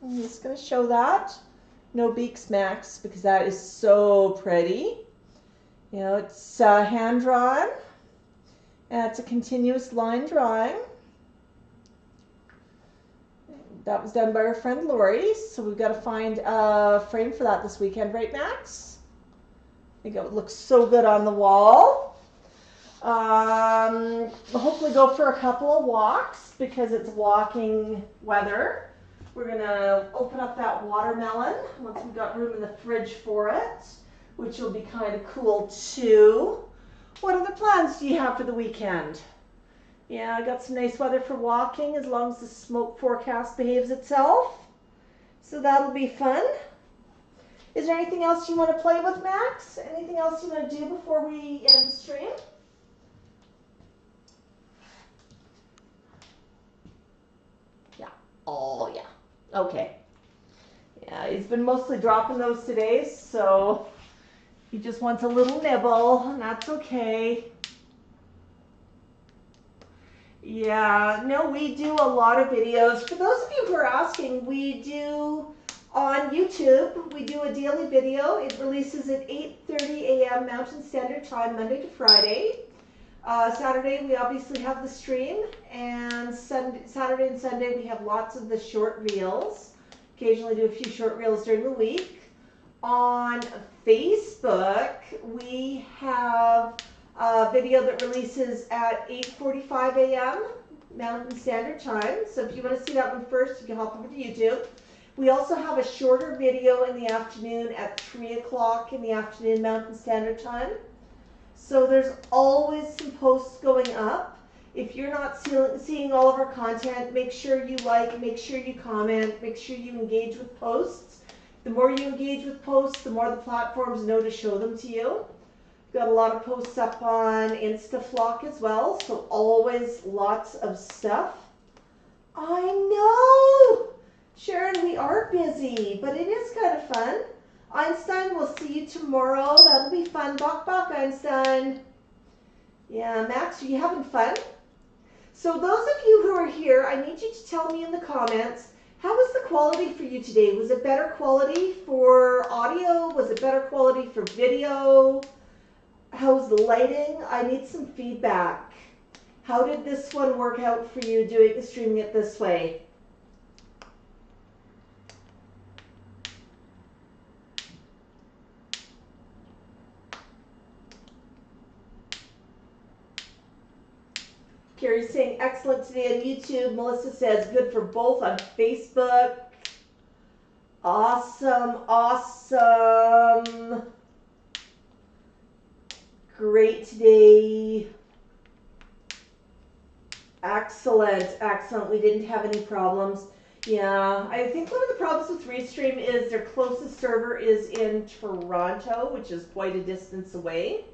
I'm just going to show that. No beaks, Max, because that is so pretty. You know, it's hand drawn. And it's a continuous line drawing. That was done by our friend Lori. So we've got to find a frame for that this weekend, right, Max? I think it looks so good on the wall. We'll hopefully go for a couple of walks because it's walking weather. We're going to open up that watermelon once we've got room in the fridge for it, which will be kind of cool too. What other plans do you have for the weekend? Yeah, I got some nice weather for walking as long as the smoke forecast behaves itself. So that'll be fun. Is there anything else you want to play with, Max? Anything else you want to do before we end the stream? Yeah. Oh, yeah. Okay. Yeah, he's been mostly dropping those today, so he just wants a little nibble, and that's okay. Yeah, no, we do a lot of videos. For those of you who are asking, we do on YouTube, we do a daily video. It releases at 8:30 a.m. Mountain Standard Time, Monday to Friday. Saturday, we obviously have the stream, and Saturday and Sunday, we have lots of the short reels. Occasionally do a few short reels during the week. On Facebook, we have a video that releases at 8:45 a.m. Mountain Standard Time. So if you want to see that one first, you can hop over to YouTube. We also have a shorter video in the afternoon at 3 o'clock in the afternoon Mountain Standard Time. So there's always some posts going up. If you're not seeing all of our content, make sure you like, make sure you comment, make sure you engage with posts. The more you engage with posts, the more the platforms know to show them to you. We've got a lot of posts up on InstaFlock as well, so always lots of stuff. I know! Sharon, we are busy, but it is kind of fun. Einstein, we'll see you tomorrow. That'll be fun. Bok bok, Einstein. Yeah, Max, are you having fun? So those of you who are here, I need you to tell me in the comments, how was the quality for you today? Was it better quality for audio? Was it better quality for video? How's the lighting? I need some feedback. How did this one work out for you streaming it this way? Carrie's saying excellent today on YouTube. Melissa says good for both on Facebook. Awesome, awesome. Great today. Excellent, excellent. We didn't have any problems. Yeah, I think one of the problems with Restream is their closest server is in Toronto, which is quite a distance away.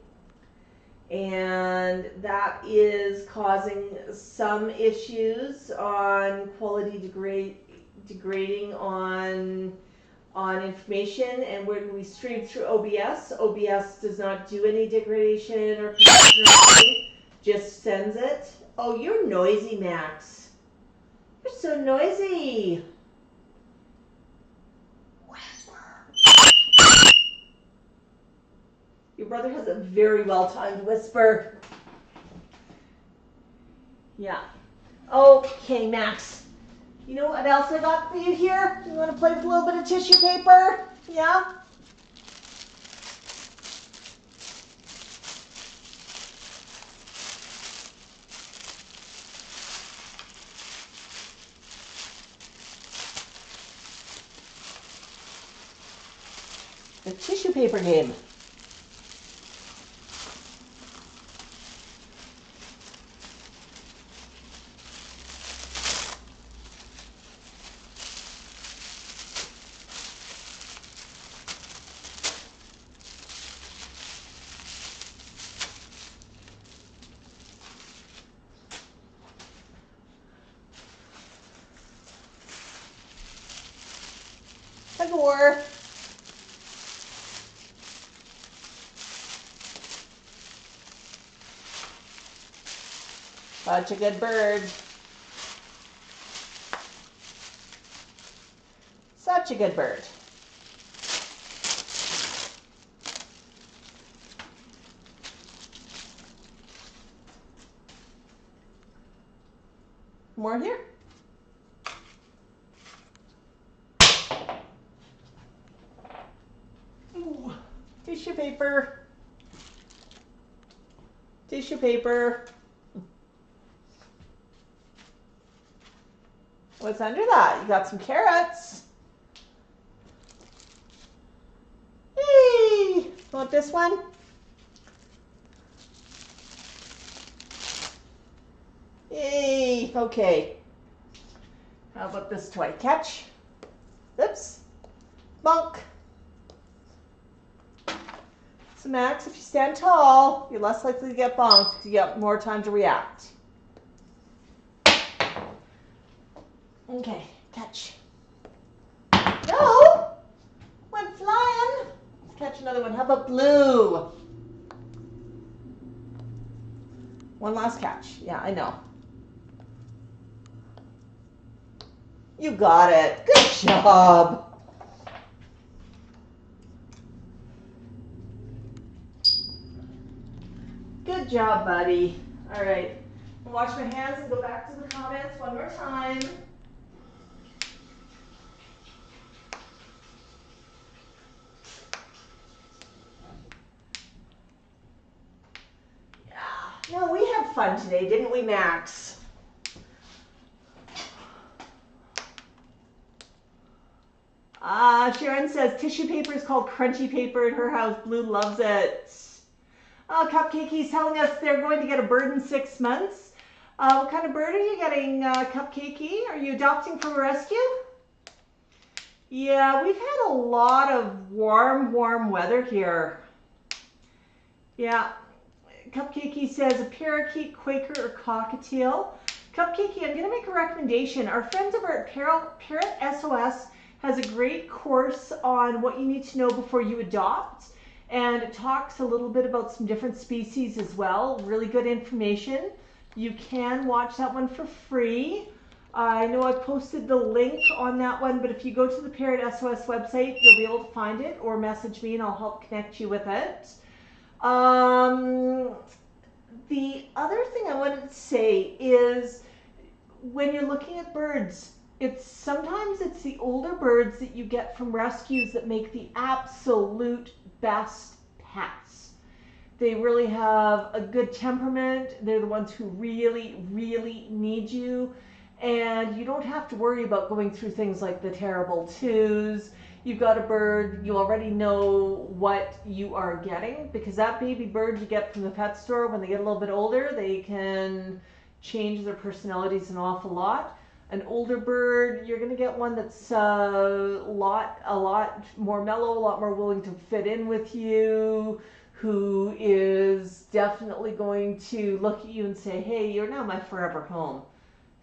And that is causing some issues on quality degrading on information. And when we stream through OBS, OBS does not do any degradation or compression or anything, just sends it. Oh, you're noisy, Max. You're so noisy. Your brother has a very well-timed whisper. Yeah. Okay, Max. You know what else I got for you here? You want to play with a little bit of tissue paper? Yeah? The tissue paper game. door. Such a good bird. Such a good bird. More here. Ooh, tissue paper. Tissue paper. What's under that? You got some carrots. Hey, want this one? Yay, okay. How about this toy? Catch. Oops. Bonk. So Max, if you stand tall, you're less likely to get bonked. You get more time to react. Okay, catch. No! Went flying. Let's catch another one. How about blue? One last catch. Yeah, I know. You got it. Good job. Good job, buddy. All right. I'll wash my hands and go back to the comments one more time. Yeah. No, we had fun today, didn't we, Max? Sharon says tissue paper is called crunchy paper at her house. Blue loves it. Cupcakey's telling us they're going to get a bird in 6 months. What kind of bird are you getting, Cupcakey? Are you adopting from a rescue? Yeah, we've had a lot of warm weather here. Yeah. Cupcakey says a parakeet, Quaker, or cockatiel. Cupcakey, I'm going to make a recommendation. Our friends over at Parrot SOS has a great course on what you need to know before you adopt. And it talks a little bit about some different species as well. Really good information. You can watch that one for free. I know I posted the link on that one, but if you go to the Parrot SOS website, you'll be able to find it, or message me and I'll help connect you with it. The other thing I wanted to say is when you're looking at birds, sometimes it's the older birds that you get from rescues that make the absolute best pets. They really have a good temperament. They're the ones who really, really need you. And you don't have to worry about going through things like the terrible twos. You've got a bird, you already know what you are getting, because that baby bird you get from the pet store, when they get a little bit older, they can change their personalities an awful lot. An older bird, you're going to get one that's a lot more mellow, a lot more willing to fit in with you, who is definitely going to look at you and say, hey, you're now my forever home.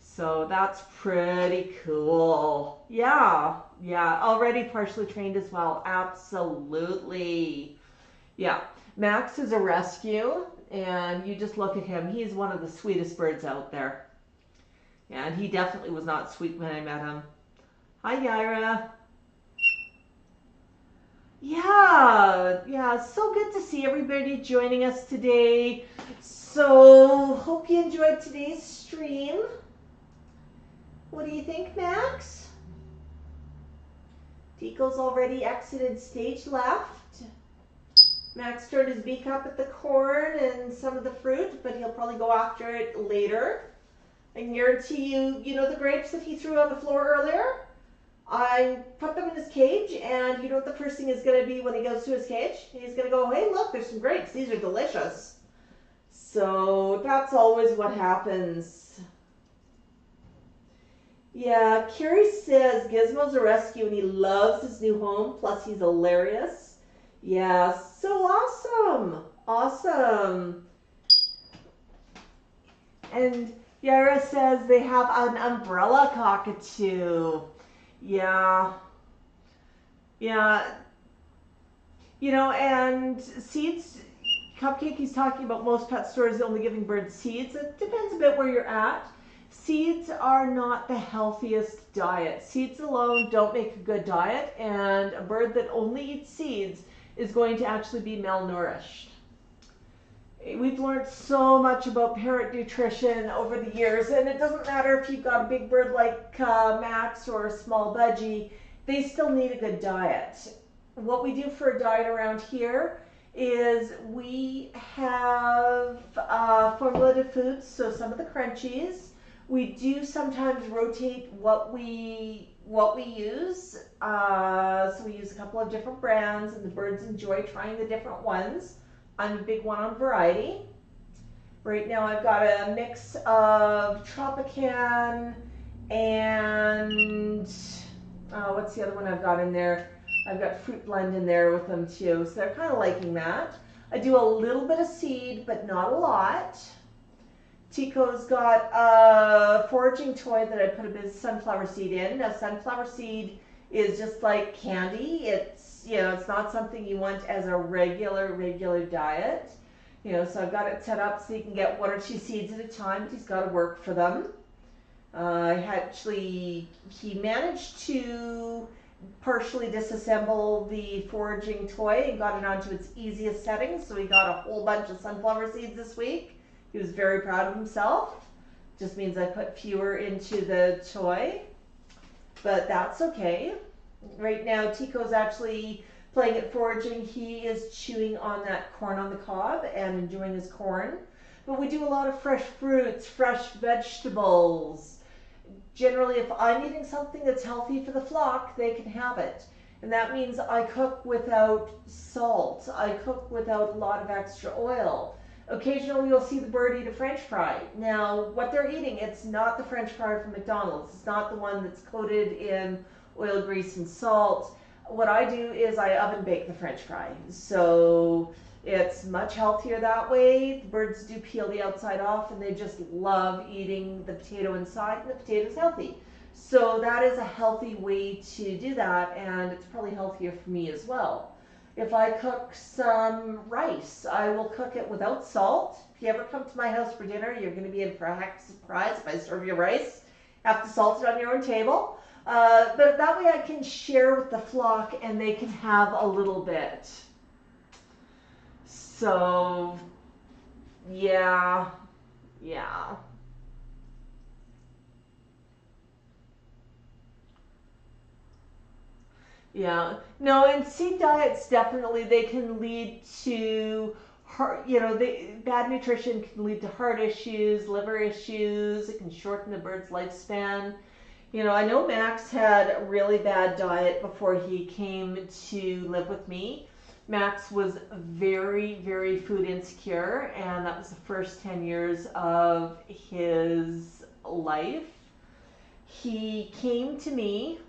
So that's pretty cool. Yeah, already partially trained as well. Absolutely. Yeah, Max is a rescue, and you just look at him. He's one of the sweetest birds out there. Yeah, and he definitely was not sweet when I met him. Hi, Yaira. Yeah, so good to see everybody joining us today. So, hope you enjoyed today's stream. What do you think, Max? Tico's already exited stage left. Max turned his beak up at the corn and some of the fruit, but he'll probably go after it later. I can guarantee you, you know the grapes that he threw on the floor earlier? I put them in his cage, and you know what the first thing is going to be when he goes to his cage? He's going to go, hey, look, there's some grapes. These are delicious. So that's always what happens. Yeah, Carrie says Gizmo's a rescue, and he loves his new home, plus he's hilarious. Yeah, so awesome. Awesome. And Yara says they have an umbrella cockatoo. Yeah. Yeah, and seeds, Cupcake, he's talking about most pet stores only giving birds seeds. It depends a bit where you're at. Seeds are not the healthiest diet. Seeds alone don't make a good diet, and a bird that only eats seeds is going to actually be malnourished. We've learned so much about parrot nutrition over the years, and it doesn't matter if you've got a big bird like Max or a small budgie, they still need a good diet. What we do for a diet around here is we have formulated foods, so some of the crunchies. We do sometimes rotate what we use. So we use a couple of different brands, and the birds enjoy trying the different ones. I'm a big one on variety. Right now I've got a mix of Tropican and what's the other one I've got in there? I've got fruit blend in there with them too, so they're kind of liking that. I do a little bit of seed, but not a lot. Tico's got a foraging toy that I put a bit of sunflower seed in. Now, sunflower seed is just like candy. It's it's not something you want as a regular diet. So I've got it set up so you can get 1 or 2 seeds at a time, but he's got to work for them. He managed to partially disassemble the foraging toy and got it onto its easiest settings, so he got a whole bunch of sunflower seeds this week. He was very proud of himself. Just means I put fewer into the toy, but that's okay. Right now, Tico's actually playing at foraging. He is chewing on that corn on the cob and enjoying his corn. But we do a lot of fresh fruits, fresh vegetables. Generally, if I'm eating something that's healthy for the flock, they can have it. And that means I cook without salt. I cook without a lot of extra oil. Occasionally, you'll see the bird eat a French fry. Now, what they're eating, it's not the French fry from McDonald's. It's not the one that's coated in oil, grease, and salt. What I do is I oven bake the French fry. So it's much healthier that way. The birds do peel the outside off, and they just love eating the potato inside, and the potato's healthy. So that is a healthy way to do that, and it's probably healthier for me as well. If I cook some rice, I will cook it without salt. If you ever come to my house for dinner, you're going to be in for a heck surprise if I serve you rice. You have to salt it on your own table. But that way I can share with the flock and they can have a little bit. So, yeah. No, and seed diets definitely, they can lead to heart, bad nutrition can lead to heart issues, liver issues. It can shorten the bird's lifespan. I know Max had a really bad diet before he came to live with me. Max was very, very food insecure, and that was the first 10 years of his life. He came to me,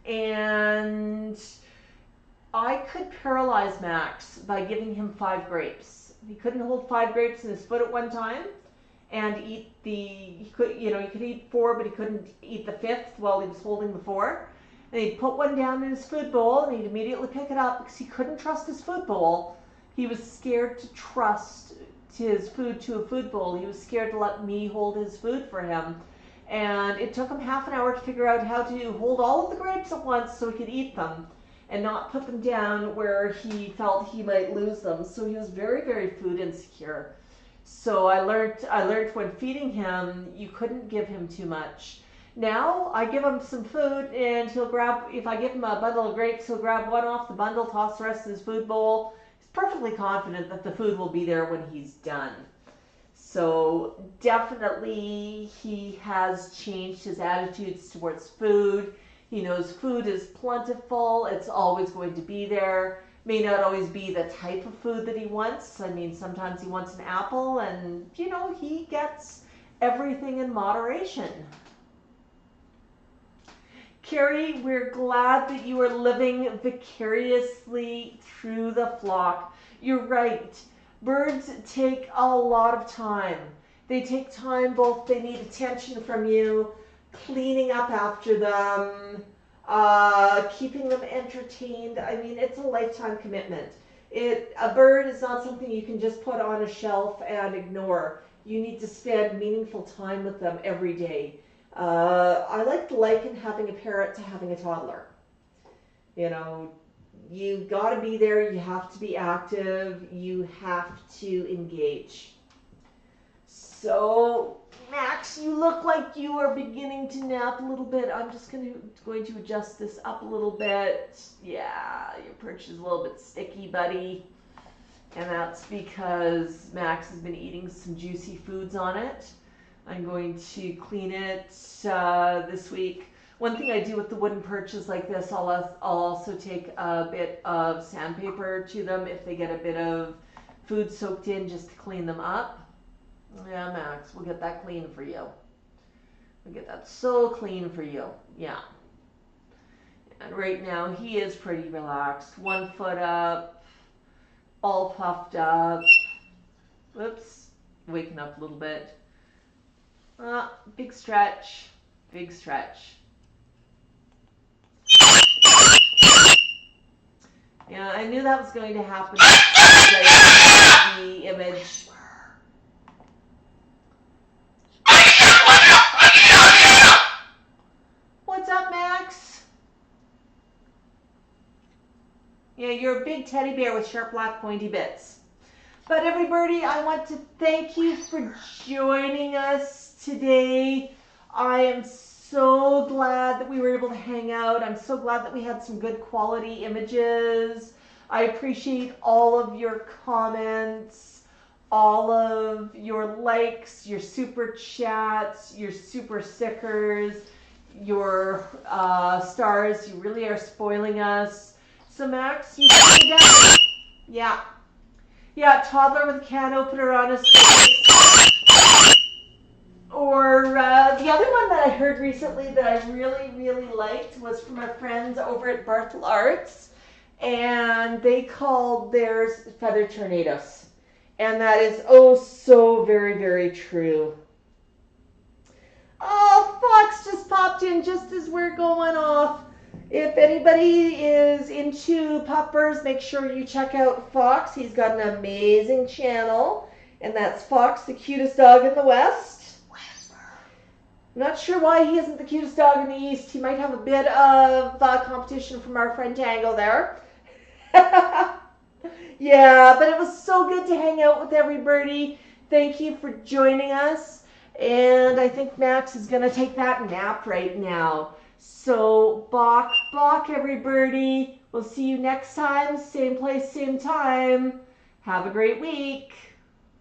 and I could paralyze Max by giving him 5 grapes. He couldn't hold 5 grapes in his foot at one time and eat he could eat 4, but he couldn't eat the 5th while he was holding the 4. And he'd put one down in his food bowl, and he'd immediately pick it up because he couldn't trust his food bowl. He was scared to trust his food to a food bowl. He was scared to let me hold his food for him. And it took him half an hour to figure out how to hold all of the grapes at once so he could eat them and not put them down where he felt he might lose them. So he was very, very food insecure. So I learned when feeding him, you couldn't give him too much. Now I give him some food, and if I give him a bundle of grapes, he'll grab one off the bundle, toss the rest in his food bowl. He's perfectly confident that the food will be there when he's done. So definitely he has changed his attitudes towards food. He knows food is plentiful. It's always going to be there. May not always be the type of food that he wants. I mean, sometimes he wants an apple, and, he gets everything in moderation. Carrie, we're glad that you are living vicariously through the flock. You're right. Birds take a lot of time. They take time, they need attention from you, cleaning up after them, keeping them entertained. I mean, it's a lifetime commitment. A bird is not something you can just put on a shelf and ignore. You need to spend meaningful time with them every day. I like to liken having a parrot to having a toddler. You know, you got to be there. You have to be active. You have to engage. So, Max, you look like you are beginning to nap a little bit. I'm just going to adjust this up a little bit. Yeah, your perch is a little bit sticky, buddy. And that's because Max has been eating some juicy foods on it. I'm going to clean it this week. One thing I do with the wooden perches like this, I'll also take a bit of sandpaper to them if they get a bit of food soaked in, just to clean them up. Yeah, Max, we'll get that clean for you. We'll get that so clean for you. Yeah. And right now he is pretty relaxed. 1 foot up, all puffed up. Whoops, waking up a little bit. Big stretch, big stretch. Yeah, I knew that was going to happen. The image. What's up, Max? Yeah, you're a big teddy bear with sharp black pointy bits. But everybody, I want to thank you for joining us today. I am so glad that we were able to hang out. I'm so glad that we had some good quality images. I appreciate all of your comments, all of your likes, your super chats, your super stickers, your stars. You really are spoiling us. So Max, you see that? Yeah. Yeah, toddler with a can opener on his face. Or the other one that I heard recently that I really, really liked was from our friends over at Barthel Arts. And they called theirs feather tornadoes. And that is oh so very, very true. Oh, Fox just popped in just as we're going off. If anybody is into puppers, make sure you check out Fox. He's got an amazing channel. And that's Fox, the cutest dog in the West. I'm not sure why he isn't the cutest dog in the East. He might have a bit of competition from our friend Tango there. Yeah, but it was so good to hang out with everybody. Thank you for joining us. And I think Max is going to take that nap right now. So, bok, everybody. We'll see you next time. Same place, same time. Have a great week.